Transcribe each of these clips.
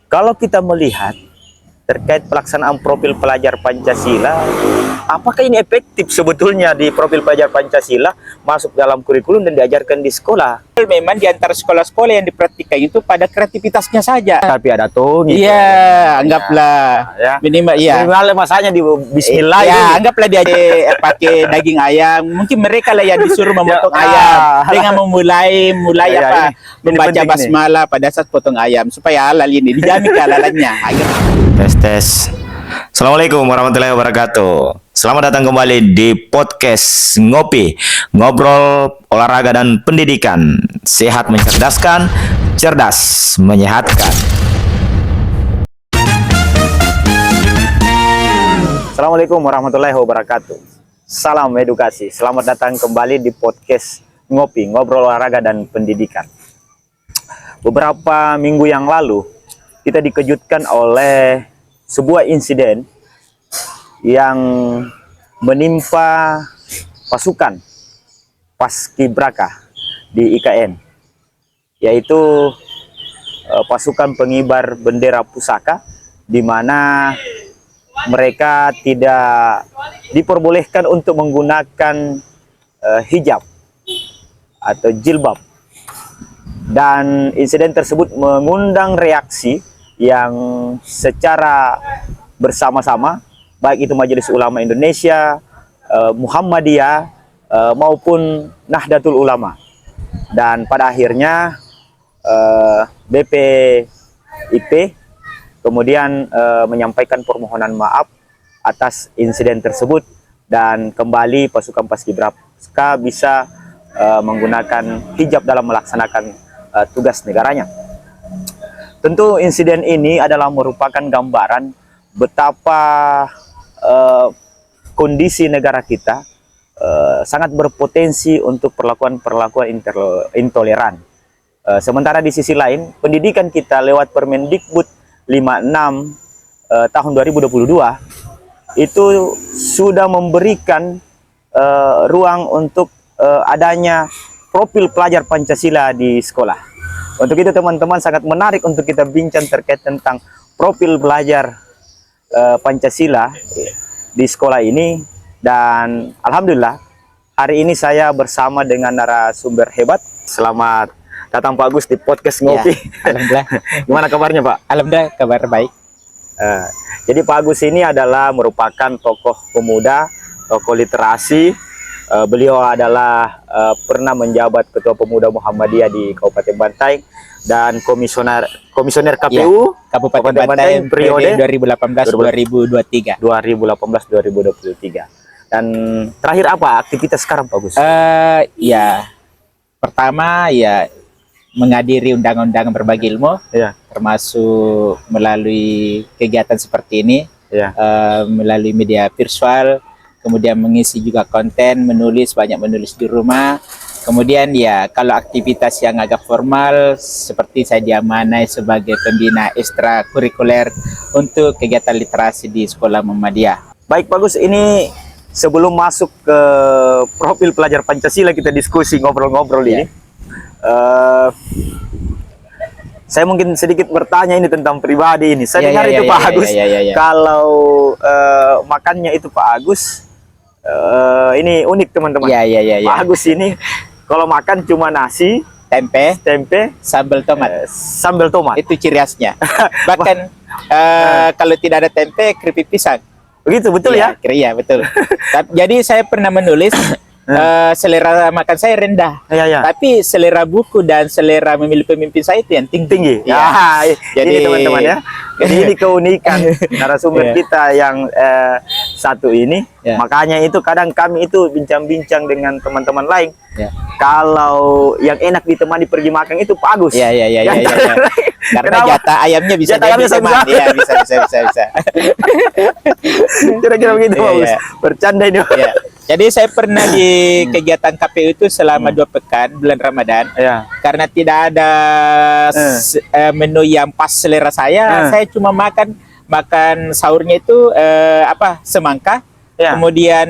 Kalau kita melihat terkait pelaksanaan profil pelajar Pancasila, apakah ini efektif sebetulnya di profil pelajar Pancasila masuk dalam kurikulum dan diajarkan di sekolah? Memang di antara sekolah-sekolah yang dipraktikkan itu pada kreativitasnya saja. Tapi ada tuh gitu. Iya, anggaplah ya. minimal ya. Minimal masanya di Bismillah ya, ini. anggaplah dia pakai daging ayam. Mungkin mereka lah yang disuruh memotong ayam dengan memulai apa? Membaca basmalah pada saat potong ayam supaya halal ini dijamin kehalalannya. Tes. Assalamualaikum warahmatullahi wabarakatuh. Selamat datang kembali di podcast Ngopi, ngobrol olahraga dan pendidikan. Sehat mencerdaskan, cerdas menyehatkan. Assalamualaikum warahmatullahi wabarakatuh. Salam edukasi. Selamat datang kembali di podcast Ngopi, ngobrol olahraga dan pendidikan. Beberapa minggu yang lalu kita dikejutkan oleh sebuah insiden yang menimpa pasukan Paskibraka di IKN, yaitu pasukan pengibar bendera pusaka, di mana mereka tidak diperbolehkan untuk menggunakan hijab atau jilbab. Dan insiden tersebut mengundang reaksi yang secara bersama-sama, baik itu Majelis Ulama Indonesia, Muhammadiyah, maupun Nahdlatul Ulama. Dan pada akhirnya BPIP kemudian menyampaikan permohonan maaf atas insiden tersebut, dan kembali pasukan Paskibraka bisa menggunakan hijab dalam melaksanakan tugas negaranya. Tentu insiden ini adalah merupakan gambaran betapa kondisi negara kita sangat berpotensi untuk perlakuan-perlakuan intoleran. Sementara di sisi lain, pendidikan kita lewat Permendikbud 56 tahun 2022 itu sudah memberikan ruang untuk adanya profil pelajar Pancasila di sekolah. Untuk itu teman-teman, sangat menarik untuk kita bincang terkait tentang profil pelajar Pancasila di sekolah ini. Dan alhamdulillah hari ini saya bersama dengan narasumber hebat. Selamat datang Pak Agus di podcast Ngopi. Ya, alhamdulillah. Gimana kabarnya Pak? Alhamdulillah kabar baik. Jadi Pak Agus ini adalah merupakan tokoh pemuda, tokoh literasi. Beliau adalah pernah menjabat Ketua Pemuda Muhammadiyah di Kabupaten Bantaeng dan komisioner KPU ya, Kabupaten Bantaeng periode 2018-2023. 2018-2023. Dan terakhir apa aktivitas sekarang Pak Gus? Ya, pertama ya menghadiri undang-undang berbagi ilmu, ya, termasuk melalui kegiatan seperti ini, ya, melalui media virtual. Kemudian mengisi juga konten, banyak menulis di rumah. Kemudian ya kalau aktivitas yang agak formal seperti saya diamanai sebagai pembina ekstrakurikuler untuk kegiatan literasi di Sekolah Muhammadiyah. Baik Pak Gus, ini sebelum masuk ke profil pelajar Pancasila, kita diskusi ngobrol-ngobrol ini. Saya mungkin sedikit bertanya ini tentang pribadi ini. Saya dengar itu Pak Agus, kalau makannya itu Pak Agus, ini unik teman-teman. Pak Agus ini kalau makan cuma nasi, tempe, sambal tomat. Sambal tomat. Itu ciri khasnya. Bahkan kalau tidak ada tempe, keripik pisang. Begitu, betul ya? Iya, betul. Jadi saya pernah menulis selera makan saya rendah, tapi selera buku dan selera memilih pemimpin saya itu yang tinggi. Jadi teman-teman ya, jadi ini keunikan narasumber kita yang satu ini. Makanya itu kadang kami itu bincang-bincang dengan teman-teman lain. Kalau yang enak ditemani pergi makan itu Pak Agus. Karena jatah ayamnya bisa jadi teman. Bisa. Kira-kira begitu Pak Agus. Bercanda ini. Jadi saya pernah di kegiatan KPU itu selama 2 pekan bulan Ramadan. Karena tidak ada menu yang pas selera saya cuma makan sahurnya itu semangka. Kemudian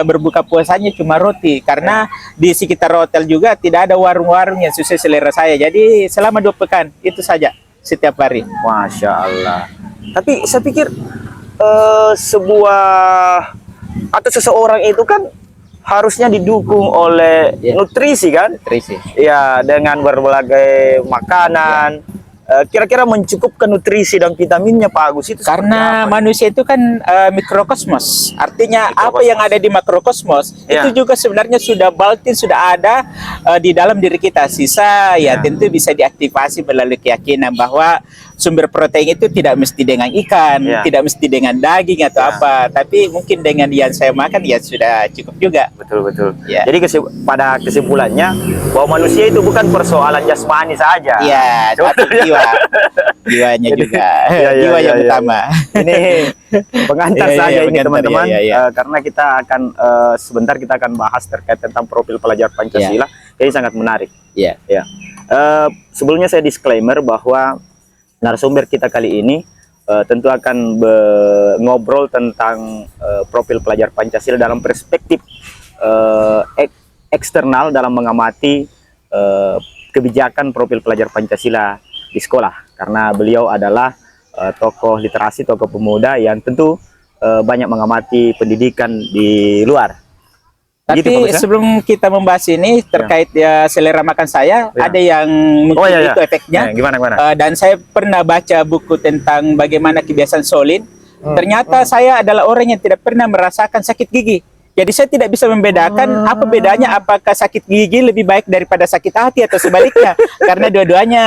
berbuka puasanya cuma roti, karena di sekitar hotel juga tidak ada warung-warung yang sesuai selera saya. Jadi selama 2 pekan itu saja setiap hari. Masya Allah. Tapi saya pikir sebuah atau seseorang itu kan harusnya didukung oleh nutrisi kan? Nutrisi. Ya, dengan berbagai makanan. Kira-kira mencukupkan nutrisi dan vitaminnya Pak Agus itu Karena manusia itu kan mikrokosmos, artinya apa yang ada di makrokosmos itu juga sebenarnya sudah built-in, sudah ada di dalam diri kita. Sisa ya tentu bisa diaktifasi melalui keyakinan bahwa sumber protein itu tidak mesti dengan ikan, tidak mesti dengan daging atau apa, tapi mungkin dengan yang saya makan ya sudah cukup juga. Betul. Jadi pada kesimpulannya bahwa manusia itu bukan persoalan jasmani saja. Iya, tapi jiwanya juga, jiwa yang utama. Ini pengantar saja ini teman-teman, karena kita akan sebentar kita akan bahas terkait tentang profil pelajar Pancasila. Ini sangat menarik. Sebelumnya saya disclaimer bahwa narasumber kita kali ini tentu akan ngobrol tentang profil pelajar Pancasila dalam perspektif eksternal dalam mengamati kebijakan profil pelajar Pancasila di sekolah, karena beliau adalah tokoh literasi, tokoh pemuda yang tentu banyak mengamati pendidikan di luar. Tapi gitu, sebelum kita membahas ini terkait selera makan saya, ada yang mungkin itu efeknya. Gimana? Dan saya pernah baca buku tentang bagaimana kebiasaan Solin. Ternyata saya adalah orang yang tidak pernah merasakan sakit gigi. Jadi saya tidak bisa membedakan apa bedanya, apakah sakit gigi lebih baik daripada sakit hati atau sebaliknya. Karena dua-duanya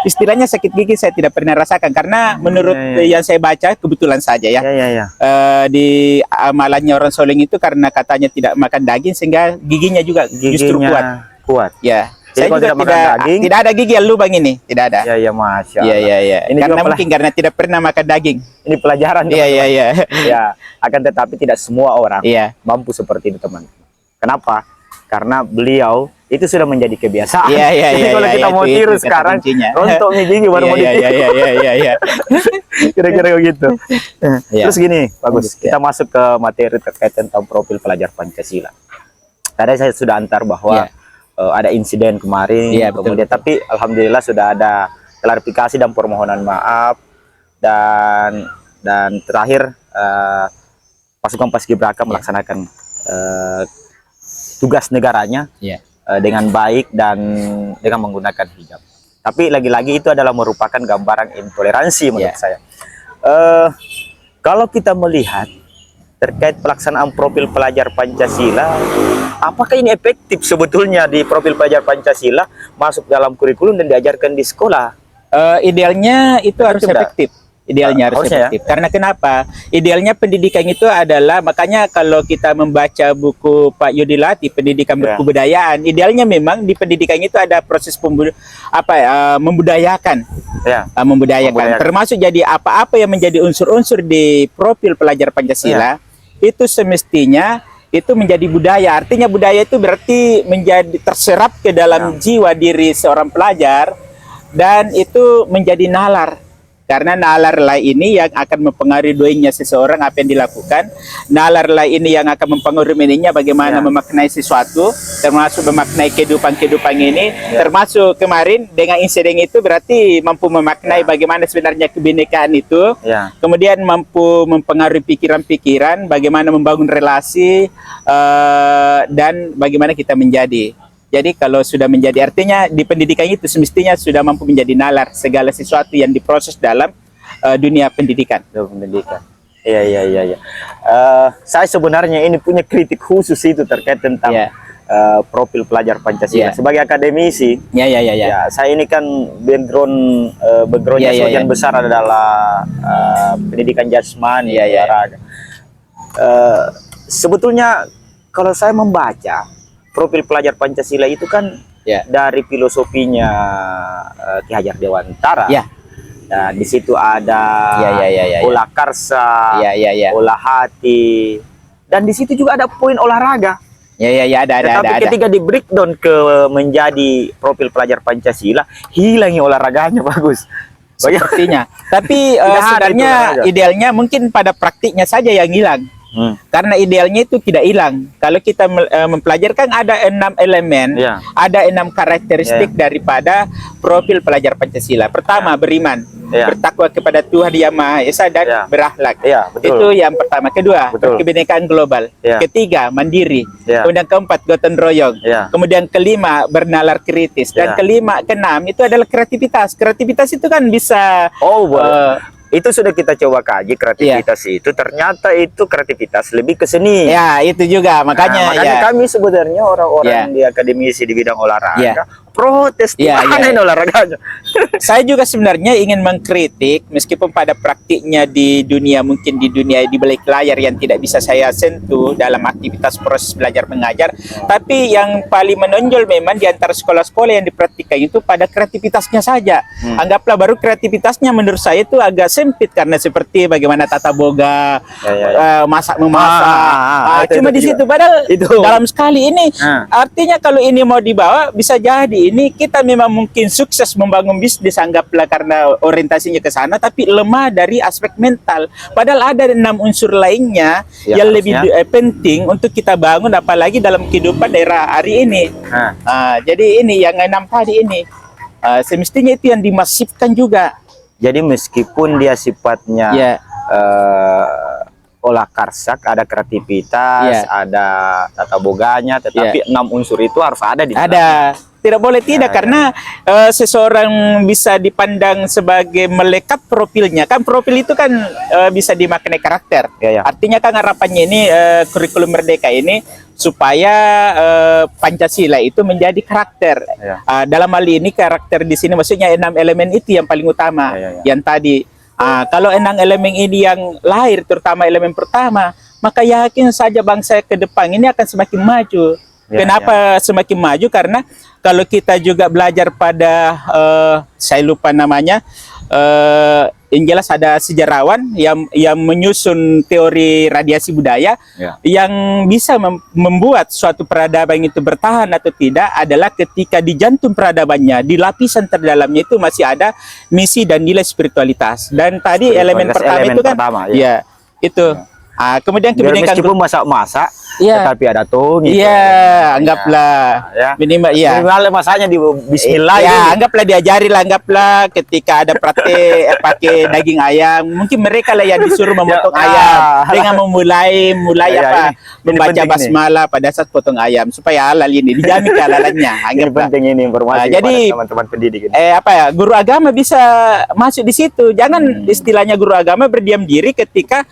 istilahnya sakit gigi saya tidak pernah rasakan. Karena menurut yang saya baca, kebetulan saja di amalannya orang Soling itu karena katanya tidak makan daging sehingga giginya juga justru kuat. Ya. Jadi Saya juga tidak ada gigi yang lubang ini, tidak ada. Ya, Masya Allah. Iya. Ini karena mungkin karena tidak pernah makan daging. Ini pelajaran. Iya. Ya, akan tetapi tidak semua orang mampu seperti itu teman. Kenapa? Karena beliau itu sudah menjadi kebiasaan. Jadi kalau kita mau tiru sekarang, rontok nih gigi baru mau ditiru. Iya. Kira-kira begitu. Terus gini, bagus. Kita masuk ke materi terkait tentang profil pelajar Pancasila. Tadi saya sudah antar bahwa ada insiden kemarin, kemudian tapi alhamdulillah sudah ada klarifikasi dan permohonan maaf, dan terakhir pasukan Paskibraka melaksanakan tugas negaranya dengan baik dan dengan menggunakan hijab. Tapi lagi-lagi itu adalah merupakan gambaran intoleransi menurut saya. Kalau kita melihat terkait pelaksanaan profil pelajar Pancasila, apakah ini efektif sebetulnya di profil pelajar Pancasila masuk dalam kurikulum dan diajarkan di sekolah? Idealnya itu harus efektif. Idealnya harus efektif. Karena kenapa? Idealnya pendidikan itu adalah, makanya kalau kita membaca buku Pak Yudilati, Pendidikan Berkebudayaan, idealnya memang di pendidikan itu ada proses membudayakan. Membudayakan. Termasuk jadi apa-apa yang menjadi unsur-unsur di profil pelajar Pancasila, itu semestinya itu menjadi budaya. Artinya budaya itu berarti menjadi terserap ke dalam jiwa diri seorang pelajar, dan itu menjadi nalar. Karena nalarlah ini yang akan mempengaruhi doingnya seseorang, apa yang dilakukan. Nalarlah ini yang akan mempengaruhi ininya bagaimana memaknai sesuatu, termasuk memaknai kehidupan ini. Termasuk kemarin dengan insiden itu berarti mampu memaknai bagaimana sebenarnya kebinekaan itu. Kemudian mampu mempengaruhi pikiran-pikiran, bagaimana membangun relasi, dan bagaimana kita menjadi. Jadi kalau sudah menjadi, artinya di pendidikan itu semestinya sudah mampu menjadi nalar segala sesuatu yang diproses dalam dunia pendidikan. Iya. Saya sebenarnya ini punya kritik khusus itu terkait tentang profil pelajar Pancasila. Sebagai akademisi, saya ini kan backgroundnya sebagian besar adalah pendidikan jasmani, olahraga. Sebetulnya kalau saya membaca profil pelajar Pancasila itu kan dari filosofinya Ki Hajar Dewantara. Dan di situ ada olah karsa, olah hati, dan di situ juga ada poin olahraga. Tapi ketika di breakdown ke menjadi profil pelajar Pancasila, hilangi olahraganya bagus. Sepertinya. Tapi sebenarnya idealnya mungkin pada praktiknya saja yang hilang. Karena idealnya itu tidak hilang. Kalau kita mempelajari kan ada 6 elemen, ada 6 karakteristik daripada profil pelajar Pancasila. Pertama, beriman, bertakwa kepada Tuhan Yang Maha Esa dan berakhlak. Itu yang pertama. Kedua, kebinekaan global. Ketiga, mandiri. Kemudian keempat, gotong royong. Kemudian kelima, bernalar kritis. Dan keenam itu adalah kreativitas. Kreativitas itu kan bisa itu sudah kita coba kaji kreativitas itu, ternyata itu kreativitas lebih ke seni. Ya, itu juga makanya kami sebenarnya orang-orang di akademisi di bidang olahraga protes aneh olahraganya. Saya juga sebenarnya ingin mengkritik, meskipun pada praktiknya di dunia, mungkin di dunia di balik layar yang tidak bisa saya sentuh dalam aktivitas proses belajar mengajar, tapi yang paling menonjol memang di antara sekolah-sekolah yang dipraktikkan itu pada kreativitasnya saja. Anggaplah baru kreativitasnya menurut saya itu agak sempit, karena seperti bagaimana tata boga, masak-memasak. Cuma di situ, padahal dalam sekali ini artinya kalau ini mau dibawa bisa jadi ini kita memang mungkin sukses membangun bisnis, anggaplah karena orientasinya ke sana, tapi lemah dari aspek mental. Padahal ada 6 unsur lainnya yang lebih penting untuk kita bangun, apalagi dalam kehidupan daerah hari ini. Jadi ini yang 6 tadi ini semestinya itu yang dimasifkan juga. Jadi meskipun dia sifatnya olah karsak, ada kreativitas, ada tata boganya, tetapi 6 unsur itu harus ada di dalamnya. Tidak boleh tidak, karena seseorang bisa dipandang sebagai melekat profilnya. Kan profil itu kan bisa dimaknai karakter. Artinya kan harapannya ini kurikulum merdeka ini supaya Pancasila itu menjadi karakter. Dalam hal ini karakter di sini maksudnya 6 elemen itu yang paling utama. Yang tadi kalau 6 elemen ini yang lahir, terutama elemen pertama, maka yakin saja bangsa ke depan ini akan semakin maju. Kenapa semakin maju? Karena kalau kita juga belajar pada saya lupa namanya, yang jelas ada sejarawan yang menyusun teori radiasi budaya yang bisa membuat suatu peradaban itu bertahan atau tidak adalah ketika di jantung peradabannya, di lapisan terdalamnya itu masih ada misi dan nilai spiritualitas. Dan tadi elemen pertama itu kan itu. Kemudian meskipun masak-masak, tetapi ada tuh gitu. Anggaplah minimal masaknya di bismillah. Anggaplah diajari lah, anggaplah ketika ada praktek pakai daging ayam, mungkin mereka lah yang disuruh memotong ayam dengan memulai membaca basmalah pada saat potong ayam supaya halal ini dijamin kehalalannya. Ini penting ini informasi jadi teman-teman pendidik ini. Guru agama bisa masuk di situ. Jangan istilahnya guru agama berdiam diri ketika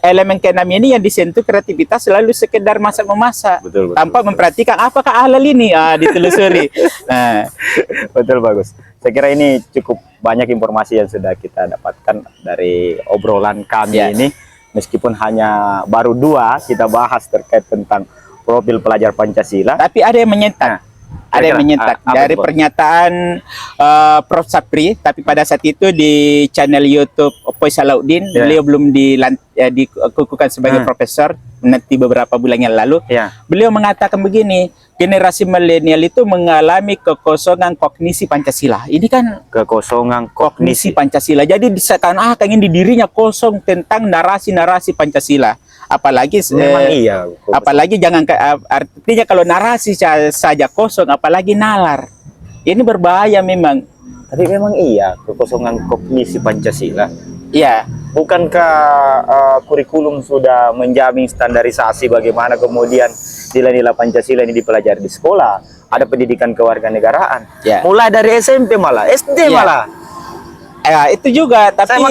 elemen ke-6 ini yang disentuh kreativitas selalu sekedar masak-memasak tanpa memperhatikan apakah halal ini, ditelusuri. Betul, bagus. Saya kira ini cukup banyak informasi yang sudah kita dapatkan dari obrolan kami ini, meskipun hanya baru 2 kita bahas terkait tentang profil pelajar Pancasila, tapi ada yang menyentak. Ada yang menyentak dari pernyataan Prof. Sapri, tapi pada saat itu di channel YouTube Opoy Salahuddin, beliau belum dikukuhkan sebagai profesor, nanti beberapa bulan yang lalu, beliau mengatakan begini, generasi milenial itu mengalami kekosongan kognisi Pancasila. Ini kan kekosongan kognisi Pancasila. Jadi seakan-akan di dirinya kosong tentang narasi-narasi Pancasila. Apalagi apalagi jangan artinya kalau narasi saja kosong, apalagi nalar. Ini berbahaya memang. Tapi memang kekosongan kognisi Pancasila. Bukankah kurikulum sudah menjamin standarisasi bagaimana kemudian nilai-nilai Pancasila ini dipelajari di sekolah? Ada pendidikan kewarganegaraan. Mulai dari SMP malah, SD malah. Itu juga, tapi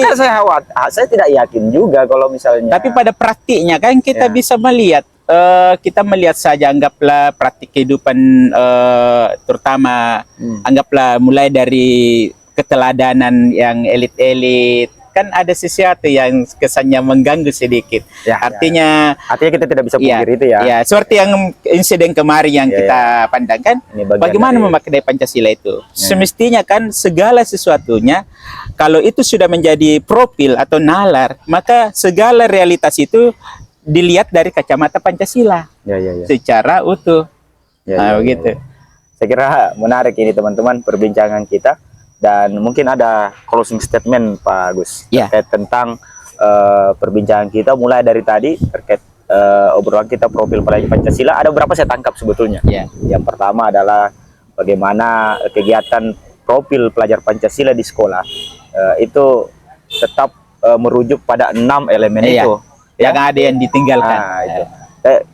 saya tidak yakin juga kalau misalnya. Tapi pada praktiknya kan kita bisa melihat, kita melihat saja, anggaplah praktik kehidupan, terutama anggaplah mulai dari keteladanan yang elit-elit, kan ada sesuatu yang kesannya mengganggu sedikit. Artinya kita tidak bisa pungkiri itu seperti yang insiden kemarin yang kita pandangkan, bagaimana memaknai Pancasila itu. Semestinya kan segala sesuatunya, kalau itu sudah menjadi profil atau nalar, maka segala realitas itu dilihat dari kacamata Pancasila secara utuh. Begitu. Saya kira menarik ini teman-teman perbincangan kita. Dan mungkin ada closing statement Pak Agus terkait tentang perbincangan kita mulai dari tadi terkait obrolan kita profil pelajar Pancasila. Ada beberapa saya tangkap sebetulnya. Yang pertama adalah bagaimana kegiatan profil pelajar Pancasila di sekolah itu tetap merujuk pada 6 elemen itu. Jangan ada yang ditinggalkan. Itu.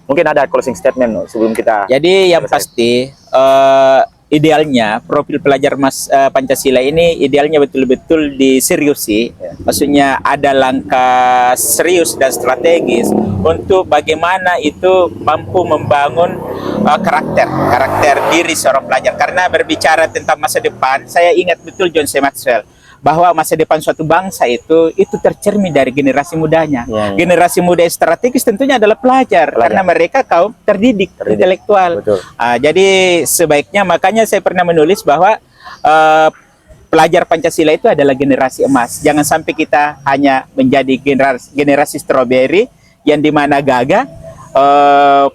Mungkin ada closing statement sebelum kita. Jadi yang pasti idealnya profil pelajar Pancasila ini idealnya betul-betul diseriusi. Maksudnya ada langkah serius dan strategis untuk bagaimana itu mampu membangun karakter diri seorang pelajar. Karena berbicara tentang masa depan, saya ingat betul John C. Maxwell bahwa masa depan suatu bangsa itu tercermin dari generasi mudanya. Generasi muda strategis tentunya adalah pelajar. Karena mereka kaum terdidik. Intelektual. Jadi sebaiknya, makanya saya pernah menulis bahwa pelajar Pancasila itu adalah generasi emas. Jangan sampai kita hanya menjadi generasi stroberi yang dimana gagah,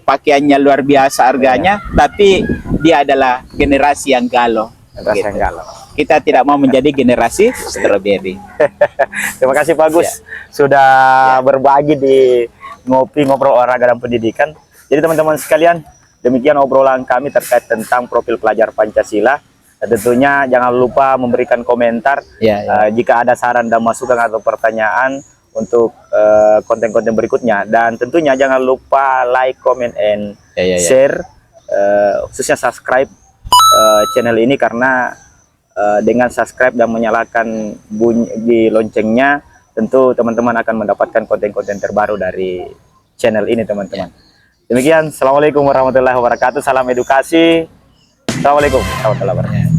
pakaiannya luar biasa harganya, tapi dia adalah generasi yang galau. Kita tidak mau menjadi generasi stroberi. Terima kasih Pak Gus sudah berbagi di ngobrol olahraga dan pendidikan. Jadi teman-teman sekalian, demikian obrolan kami terkait tentang profil pelajar Pancasila. Tentunya jangan lupa memberikan komentar jika ada saran dan masukan atau pertanyaan untuk konten-konten berikutnya. Dan tentunya jangan lupa like, comment, and share, khususnya subscribe channel ini, karena dengan subscribe dan menyalakan bunyi loncengnya, tentu teman-teman akan mendapatkan konten-konten terbaru dari channel ini, teman-teman. Demikian, Assalamualaikum warahmatullahi wabarakatuh. Salam edukasi. Assalamualaikum warahmatullahi wabarakatuh.